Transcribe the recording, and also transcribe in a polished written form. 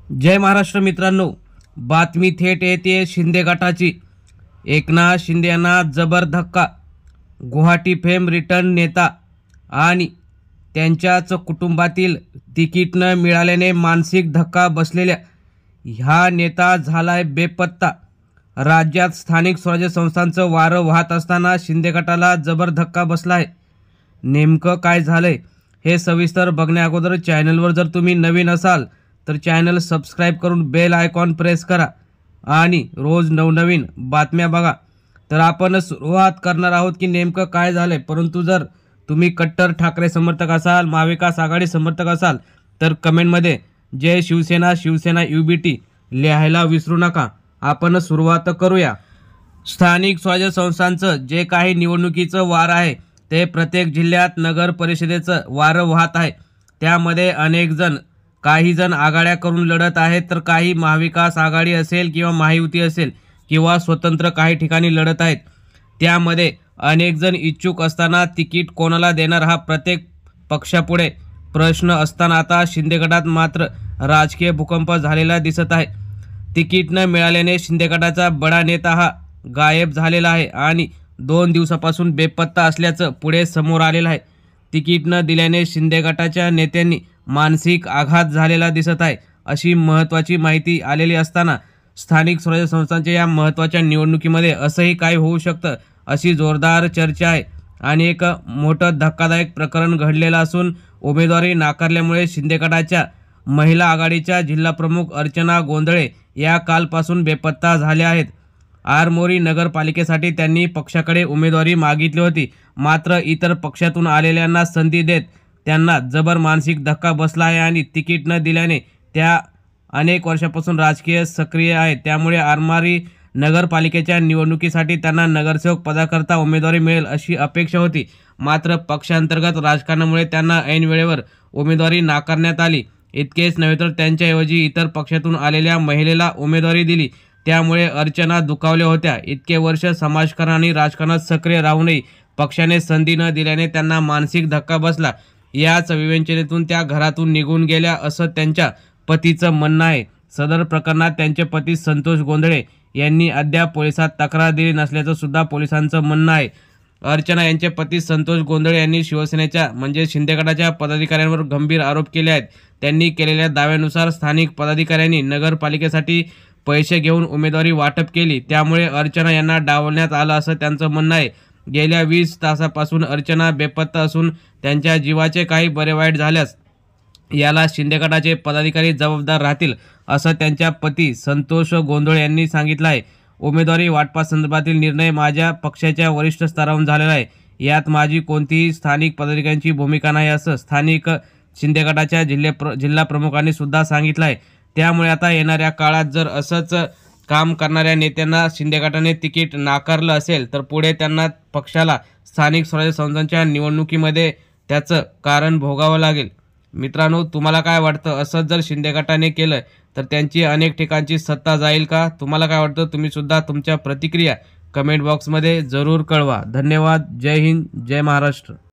जय महाराष्ट्र मित्रांनो, बातमी थेट येते शिंदे गटाची। एकनाथ शिंदे यांना जबर धक्का। गुवाहाटी फेम रिटर्न नेता आणि त्यांच्याच कुटुंबातील तिकीट न मिळाल्याने मानसिक धक्का बसलेल्या हा नेता झालाय बेपत्ता। राज्यात स्थानिक स्वराज्य संस्थांचं वारं वाहत असताना शिंदे गटाला जबर धक्का बसला आहे। नेमकं काय झालंय हे सविस्तर बघण्याअगोदर चॅनलवर जर तुम्ही नवीन असाल तर चॅनल सबस्क्राइब करून बेल आयकॉन प्रेस करा आणि रोज नवनवीन बातम्या बघा। तर आपण सुरुवात करणार आहोत की नेमकं काय झालंय। परंतु जर तुम्ही कट्टर ठाकरे समर्थक असाल, महाविकास आघाडी समर्थक असाल तर कमेंटमध्ये जय शिवसेना, शिवसेना UBT लिहायला विसरू नका। आपण सुरुवात करूया। स्थानिक स्वराज्य संस्थांचं जे काही निवडणुकीचं वार आहे ते प्रत्येक जिल्ह्यात नगर परिषदेचं वारं वाहत आहे। त्यामध्ये अनेक जण, काही जण आघाड्या करून लढत आहेत, तर काही महाविकास आघाडी असेल किंवा महायुती असेल किंवा स्वतंत्र काही ठिकाणी लढत आहेत। त्यामध्ये अनेक जण इच्छुक असताना तिकीट कोणाला देणार हा प्रत्येक पक्षापुढे प्रश्न असताना आता शिंदे गटात मात्र राजकीय भूकंप झालेला दिसत आहे। तिकीट न मिळाल्याने शिंदे गटाचा बडा नेता हा गायब झालेला आहे आणि 2 दिवसापासून बेपत्ता असल्याचं पुढे समोर आलेलं आहे। तिकीट न दिल्याने शिंदे गटाच्या नेत्यांनी मानसिक आघात झालेला दिसत आहे, अशी महत्त्वाची माहिती आलेली असताना स्थानिक स्वराज्य संस्थांच्या या महत्त्वाच्या निवडणुकीमध्ये असंही काय होऊ शकतं अशी जोरदार चर्चा आहे। आणि एक मोठं धक्कादायक प्रकरण घडलेलं असून उमेदवारी नाकारल्यामुळे शिंदे गटाच्या महिला आघाडीच्या जिल्हाप्रमुख अर्चना गोंधळे या कालपासून बेपत्ता झाल्या आहेत। आरमोरी नगरपालिकेसाठी त्यांनी पक्षाकडे उमेदवारी मागितली होती, मात्र इतर पक्षातून आलेल्यांना संधी देत त्यांना जबर मानसिक धक्का बसला आहे आणि तिकीट न दिल्याने त्या अनेक वर्षापासून राजकीय सक्रिय आहेत। त्यामुळे आरमोरी नगरपालिकेच्या निवडणुकीसाठी त्यांना नगरसेवक पदाकरता उमेदवारी मिळेल अशी अपेक्षा होती, मात्र पक्षांतर्गत राजकारणामुळे त्यांना ऐन वेळेवर उमेदवारी नाकारण्यात आली। इतकेच नव्हे तर त्यांच्याऐवजी इतर पक्षातून आलेल्या महिलेला उमेदवारी दिली, त्यामुळे अर्चना दुखावल्या होत्या। इतके वर्ष समाजकारण आणि राजकारणात सक्रिय राहूनही पक्षाने संधी न दिल्याने त्यांना मानसिक धक्का बसला। याच विवेचनेतून त्या घरातून निघून गेल्या असं त्यांच्या पतीचं म्हणणं आहे। सदर प्रकरणात त्यांचे पती संतोष गोंधळे यांनी अद्याप पोलिसात तक्रार दिली नसल्याचं सुद्धा पोलिसांचं म्हणणं आहे। अर्चना यांचे पती संतोष गोंधळे यांनी शिवसेनेच्या म्हणजे शिंदे गटाच्या पदाधिकाऱ्यांवर गंभीर आरोप केले आहेत। त्यांनी केलेल्या दाव्यानुसार स्थानिक पदाधिकाऱ्यांनी नगरपालिकेसाठी पैसे घेऊन उमेदवारी वाटप केली, त्यामुळे अर्चना यांना डावलण्यात आलं असं त्यांचं म्हणणं आहे। गेल्या 20 तासापासून अर्चना बेपत्ता असून त्यांच्या जीवाचे काही बरे वाईट झाल्यास याला शिंदे गटाचे पदाधिकारी जबाबदार राहतील असं त्यांच्या पती संतोष गोंधळे यांनी सांगितलं आहे। उमेदवारी वाटपासंदर्भातील निर्णय माझ्या पक्षाच्या वरिष्ठ स्तरावरून झालेला आहे, यात माझी कोणतीही स्थानिक पदाधिकाऱ्यांची भूमिका नाही असं स्थानिक शिंदे गटाच्या जिल्हा प्रमुखांनी सुद्धा सांगितलं आहे। त्यामुळे आता येणाऱ्या काळात जर असंच काम करणाऱ्या नेत्यांना शिंदे गटाने तिकीट नाकारलं असेल तर पुढे त्यांना पक्षाला स्थानिक स्वराज्य संस्थांच्या निवडणुकीमध्ये त्याचं कारण भोगावं लागेल। मित्रांनो, तुम्हाला काय वाटतं? असंच जर शिंदे गटाने केलं तर त्यांची अनेक ठिकाणची सत्ता जाईल का? तुम्हाला काय वाटतं? तुम्ही सुद्धा तुमच्या प्रतिक्रिया कमेंट बॉक्समध्ये जरूर कळवा। धन्यवाद। जय हिंद, जय महाराष्ट्र।